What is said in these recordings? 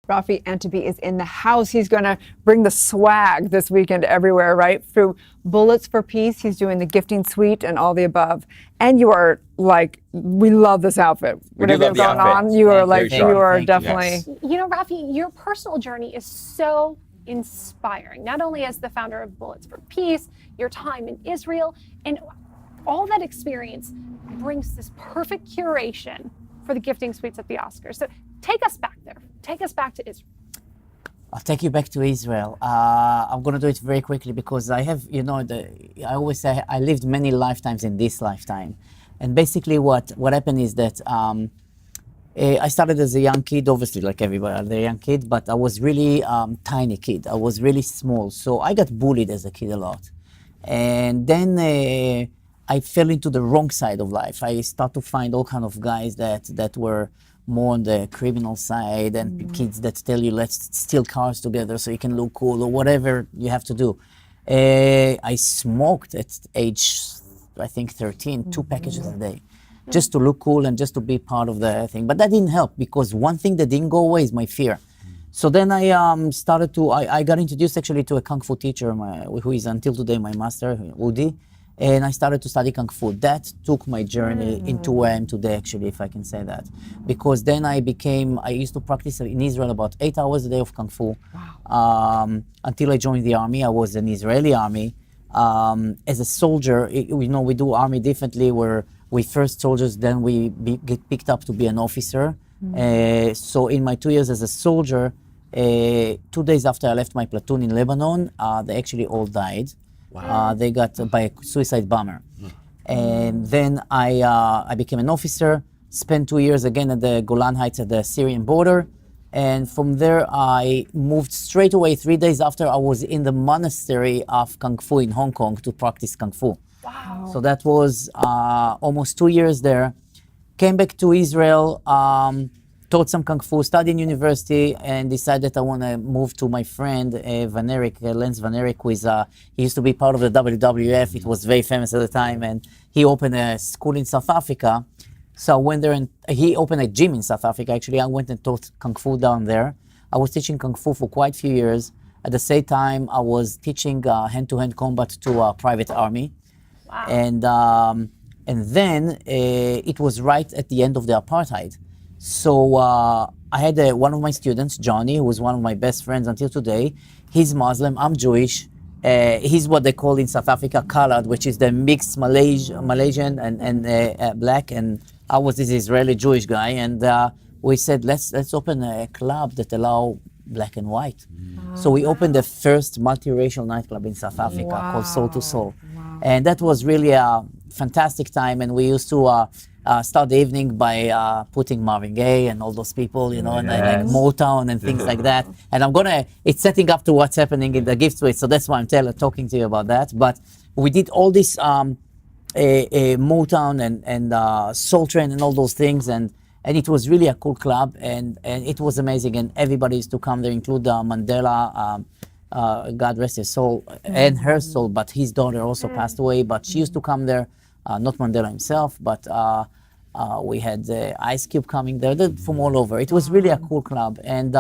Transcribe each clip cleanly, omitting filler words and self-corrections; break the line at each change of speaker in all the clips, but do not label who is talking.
Rafi Anteby is in the house. He's going to bring the swag this weekend everywhere, right? Through Bullets for Peace, he's doing the gifting suite and all the above. And you are like, we love this outfit. Whatever you're going on, you are like, you are definitely.
You know, Rafi, your personal journey is so inspiring. Not only as the founder of Bullets for Peace, your time in Israel, and all that experience brings this perfect curation for the gifting suites at the Oscars. So take us back there. Take us back to Israel.
I'll take you back to Israel. I'm going to do it very quickly because I have, you know, I always say I lived many lifetimes in this lifetime. And basically what happened is that I started as a young kid, obviously like everybody, as a young kid, but I was really tiny kid. I was really small. So I got bullied as a kid a lot. And then I fell into the wrong side of life. I started to find all kind of guys that were more on the criminal side and kids that tell you let's steal cars together so you can look cool or whatever you have to do. I smoked at age, I think 13, 2 packages a day, just to look cool and just to be part of the thing. But that didn't help because one thing that didn't go away is my fear. So then I I got introduced actually to a Kung Fu teacher who is until today my master, Udi. And I started to study Kung Fu. That took my journey into where I am today, actually, if I can say that. Because then I used to practice in Israel about 8 hours a day of Kung Fu. Wow. Until I joined the army. I was in Israeli army. As a soldier, we do army differently, where we first soldiers, then we get picked up to be an officer. So in my 2 years as a soldier, 2 days after I left my platoon in Lebanon, they actually all died. Wow. They got by a suicide bomber. And then I became an officer, spent 2 years again at the Golan Heights at the Syrian border. And from there, I moved straight away 3 days after I was in the monastery of Kung Fu in Hong Kong to practice Kung Fu. Wow. So that was almost 2 years there. Came back to Israel, taught some Kung Fu, studied in university, and decided I want to move to my friend, Lance Van Eric, who is, he used to be part of the WWF. It was very famous at the time, and he opened a school in South Africa. So I went there, and he opened a gym in South Africa. Actually, I went and taught Kung Fu down there. I was teaching Kung Fu for quite a few years. At the same time, I was teaching hand-to-hand combat to a private army. Wow. And then it was right at the end of the apartheid. So I had one of my students, Johnny, who was one of my best friends until today. He's Muslim, I'm Jewish. He's what they call in South Africa colored, which is the mixed Malaysian and black. And I was this Israeli Jewish guy. And we said, let's open a club that allow black and white. Wow. So we opened the first multiracial nightclub in South Africa called Soul to Soul. Wow. And that was really a fantastic time. And we used to start the evening by putting Marvin Gaye and all those people, you know, and like Motown and things like that. And it's setting up to what's happening in the gift suite, so that's why I'm talking to you about that. But we did all this Motown and Soul Train and all those things, and it was really a cool club, and it was amazing, and everybody used to come there, include Mandela, God rest his soul, and her soul, but his daughter also passed away, but she used to come there. Not Mandela himself, but we had Ice Cube coming there from all over. It was really a cool club. And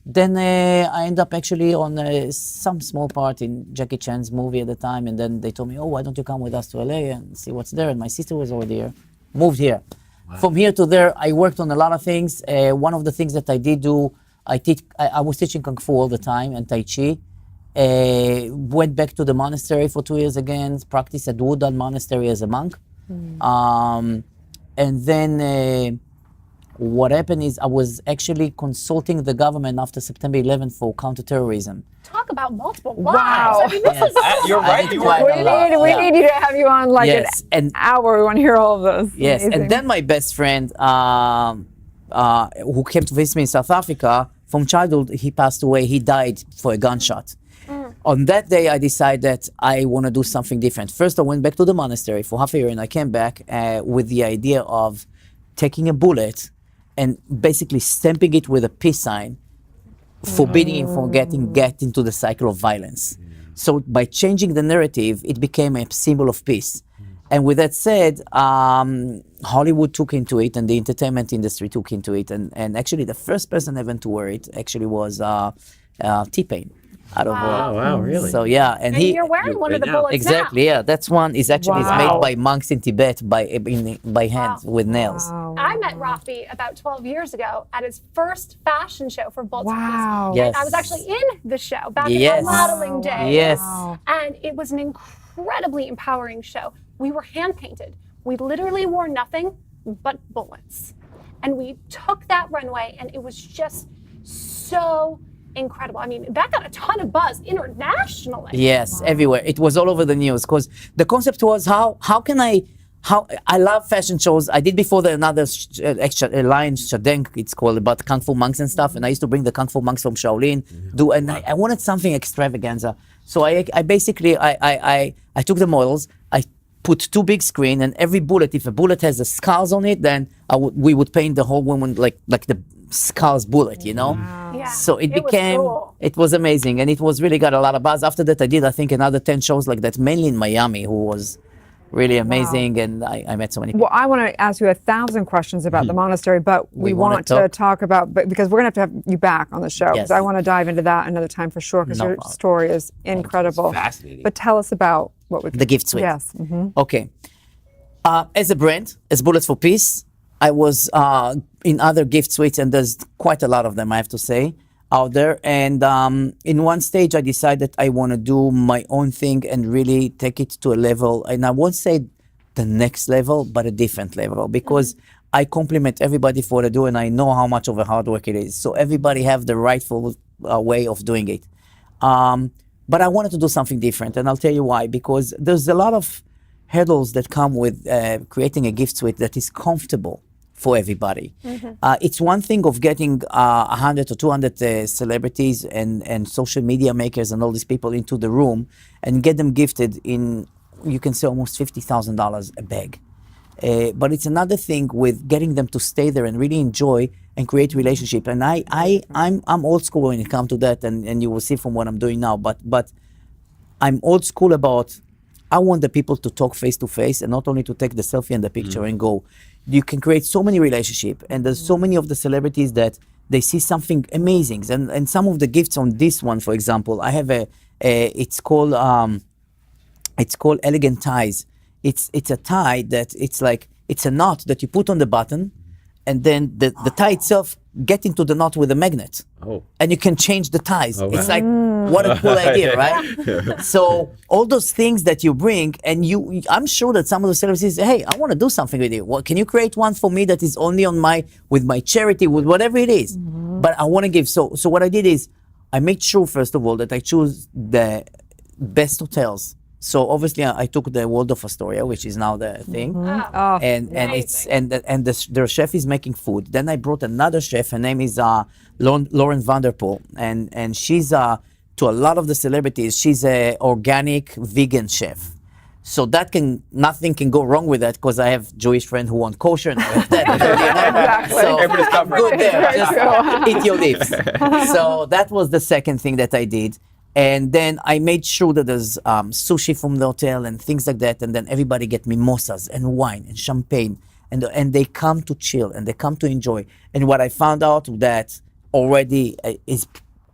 then I ended up actually on some small part in Jackie Chan's movie at the time. And then they told me, oh, why don't you come with us to LA and see what's there? And my sister was already here, moved here. Wow. From here to there, I worked on a lot of things. One of the things that I did do, I was teaching Kung Fu all the time and Tai Chi. Went back to the monastery for 2 years again, practiced at Woodall Monastery as a monk. And then what happened is I was actually consulting the government after September 11th for counterterrorism.
Talk about multiple
Wow.
lives. I mean, this is
You're right.
We need you to have you on like an hour. We want to hear all of this.
Yes,
Amazing.
and then my best friend who came to visit me in South Africa, from childhood, he passed away. He died for a gunshot. On that day, I decided that I want to do something different. First, I went back to the monastery for half a year, and I came back with the idea of taking a bullet and basically stamping it with a peace sign, forbidding him from get into the cycle of violence. So by changing the narrative, it became a symbol of peace. And with that said, Hollywood took into it, and the entertainment industry took into it, and actually the first person ever to wear it actually was T-Pain. Out of
Oh, wow, really?
So yeah,
And you're wearing one of the
right now.
bullets
exactly, yeah. That's one is actually is
Wow.
made by monks in Tibet by hand with nails.
Wow.
I met Rafi about 12 years ago at his first fashion show for Bullets for Peace.
Wow.
Yes.
I was actually in the show back
Yes.
in my modeling days.
Yes.
Wow.
And it was an incredibly empowering show. We were hand painted. We literally wore nothing but bullets. And we took that runway, and it was just so incredible. I mean, that got a ton of buzz internationally.
Yes, everywhere. It was all over the news because the concept was how I love fashion shows. I did before another Lion Shadeng, it's called, about Kung Fu monks and stuff. And I used to bring the Kung Fu monks from Shaolin. And I wanted something extravaganza. So I basically took the models. I put two big screen, and every bullet, if a bullet has the scars on it, then we would paint the whole woman like the scars bullet, you know?
Yeah.
So it
was
became,
cool.
it was amazing, and it was really got a lot of buzz. After that, I did, I think, another 10 shows like that, mainly in Miami, who was really amazing, and I met so many people.
Well, I want to ask you 1,000 questions about the monastery, but we
wanna
want to talk about, because we're going to have you back on the show, because
Yes.
I want to dive into that another time for sure, because
No
your
problem.
story is incredible.
fascinating.
But tell us about what we
The gift suite.
Yes.
Okay. As a brand, as Bullets for Peace, I was in other gift suites, and there's quite a lot of them, I have to say, out there. And in one stage, I decided I want to do my own thing and really take it to a level, and I won't say the next level, but a different level, because I compliment everybody for what they do, and I know how much of a hard work it is. So everybody have the rightful way of doing it. But I wanted to do something different, and I'll tell you why. Because there's a lot of hurdles that come with creating a gift suite that is comfortable for everybody. It's one thing of getting 100 or 200 celebrities and social media makers and all these people into the room and get them gifted in, you can say, almost $50,000 a bag. But it's another thing with getting them to stay there and really enjoy and create relationship. And I'm old school when it comes to that, and you will see from what I'm doing now. But I'm old school about, I want the people to talk face to face and not only to take the selfie and the picture and go. You can create so many relationships, and there's so many of the celebrities that they see something amazing. And some of the gifts on this one, for example, I have it's called Elegant Ties. It's a tie that it's a knot that you put on the button, and then the tie itself get into the knot with a magnet.
Oh.
And you can change the ties.
Oh,
It's
wow.
like, what a cool idea, right? So all those things that you bring, and I'm sure that some of the celebrities say, hey, I want to do something with you. Well, can you create one for me that is only on with my charity, with whatever it is? But I want to give. So what I did is, I made sure, first of all, that I choose the best hotels. So obviously I took the World of Astoria, which is now the thing.
Oh,
And their chef is making food. Then I brought another chef. Her name is Lauren Vanderpool, and she's to a lot of the celebrities, she's a organic vegan chef. So nothing can go wrong with that, because I have Jewish friend who want kosher, and I have that. So
Everybody's
I'm
covered.
good there. Just eat your leaves. So that was the second thing that I did. And then I made sure that there's sushi from the hotel and things like that. And then everybody get mimosas and wine and champagne. And they come to chill and they come to enjoy. And what I found out that already is,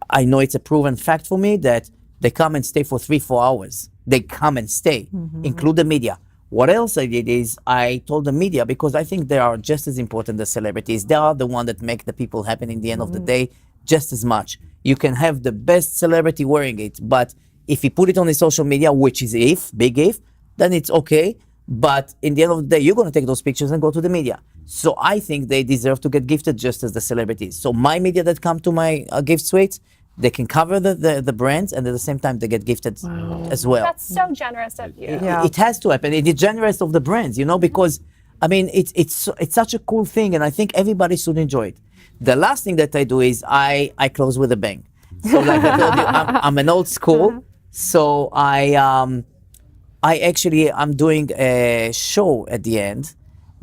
I know it's a proven fact for me, that they come and stay for 3-4 hours. They come and stay, include the media. What else I did is I told the media, because I think they are just as important as celebrities. They are the one that make the people happen in the end of the day just as much. You can have the best celebrity wearing it, but if you put it on the social media, which is big if, then it's okay. But in the end of the day, you're going to take those pictures and go to the media. So I think they deserve to get gifted just as the celebrities. So my media that come to my gift suites, they can cover the brands, and at the same time they get gifted as well.
that's so generous of you.
Yeah.
It has to happen. It is generous of the brands, because I mean it's such a cool thing, and I think everybody should enjoy it. The last thing that I do is I close with a bang. So like I told you, I'm an old school, so I'm doing a show at the end.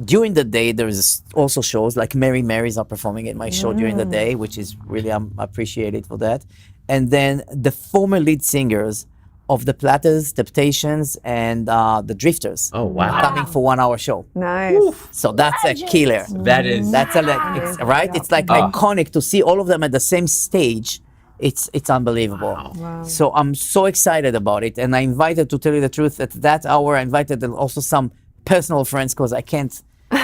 During the day, there's also shows like Mary Marys are performing at my show during the day, which is really, I'm appreciated for that. And then the former lead singers of the Platters, Temptations, and the Drifters.
Oh, wow.
Coming for 1 hour show.
Nice.
So that's a killer.
That is.
That's it's, right. It's like iconic to see all of them at the same stage. It's unbelievable.
Wow.
So I'm so excited about it, and I invited, to tell you the truth, at that hour I invited also some personal friends because I can't. You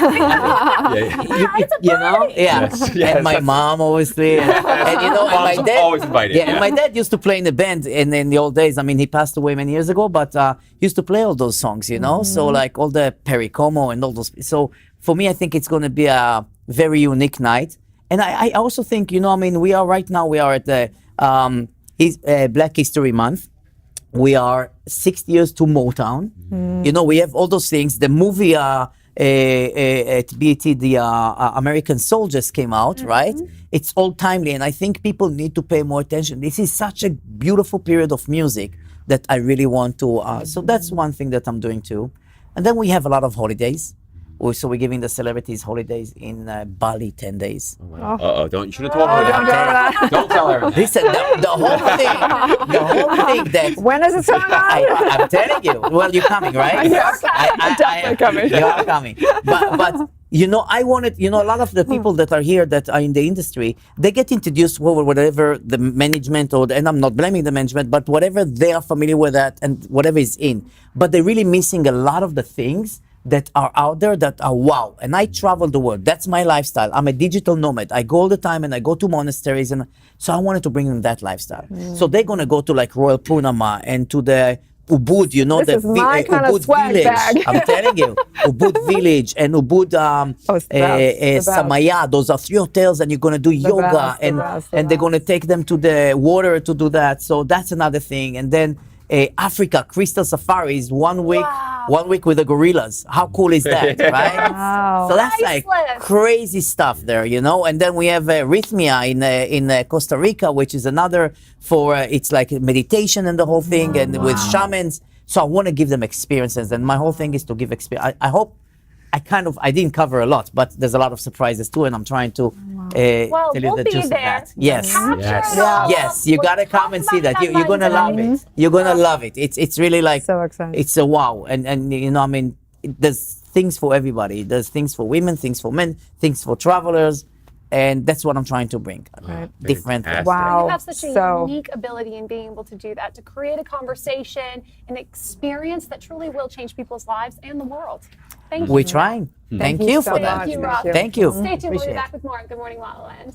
know, and my mom obviously, and you know, and my dad
always invited.
and my dad used to play in the band in the old days. I mean, he passed away many years ago, but he used to play all those songs, you know. So like all the Perry Como and all those. So for me, I think it's going to be a very unique night, and I also think, you know, I mean, we are at the Black History Month. We are 60 years to Motown. You know, we have all those things. The movie at BET, the American Soldiers came out, right? It's all timely, and I think people need to pay more attention. This is such a beautiful period of music that I really want to. So that's one thing that I'm doing too. And then we have a lot of holidays. So we're giving the celebrities holidays in Bali, 10 days.
You should have told her that. Don't tell her.
Listen, the whole thing that.
When is it starting?
I'm telling you. Well, you're coming, right?
Yes, I'm definitely coming.
You are coming. But you know, I wanted, you know, a lot of the people that are here that are in the industry, they get introduced over whatever the management and I'm not blaming the management, but whatever they are familiar with that and whatever is in. But they're really missing a lot of the things that are out there that are wow. And I travel the world. That's my lifestyle. I'm a digital nomad. I go all the time and I go to monasteries, and so I wanted to bring them that lifestyle. So they're gonna go to like Royal Purnama and to the Ubud, you know,
This is my kind of
Ubud
swag
village.
bag.
I'm telling you, Ubud village and Ubud
it's the best.
Samaya. Those are 3 hotels, and you're gonna do yoga,
best, the
and
best, the
and they're gonna
best.
take them to the water to do that. So that's another thing. And then Africa Crystal Safaris, 1 week.
Wow.
1 week with the gorillas. How cool is that, right?
Wow.
So that's like
Priceless.
crazy stuff there, you know. And then we have Rhythmia in Costa Rica, which is another for it's like meditation and the whole thing, and with shamans. So I want to give them experiences, and my whole thing is to give experience. I hope I didn't cover a lot, but there's a lot of surprises too, and I'm trying to
Well,
tell you
we'll
the
be
gist of
there.
that. Yes.
Capture
Yes.
it all.
Yes, you
We'll
gotta
talk
come and see
about
that.
it
You're gonna love
Monday.
it. You're gonna love it. It's really like
So exciting.
It's a wow, and you know, I mean, there's things for everybody. There's things for women, things for men, things for travelers, and that's what I'm trying to bring.
Right.
Different.
Fantastic.
Wow.
You have such a
So-
unique ability in being able to do that, to create a conversation, an experience that truly will change people's lives and the world. Thank you.
We're trying. Thank
you
you
so
for
much.
that.
Thank you,
Thank
Rafi.
you.
Thank you.
Stay tuned. We'll be
Appreciate it.
back with more on Good Morning La La Land.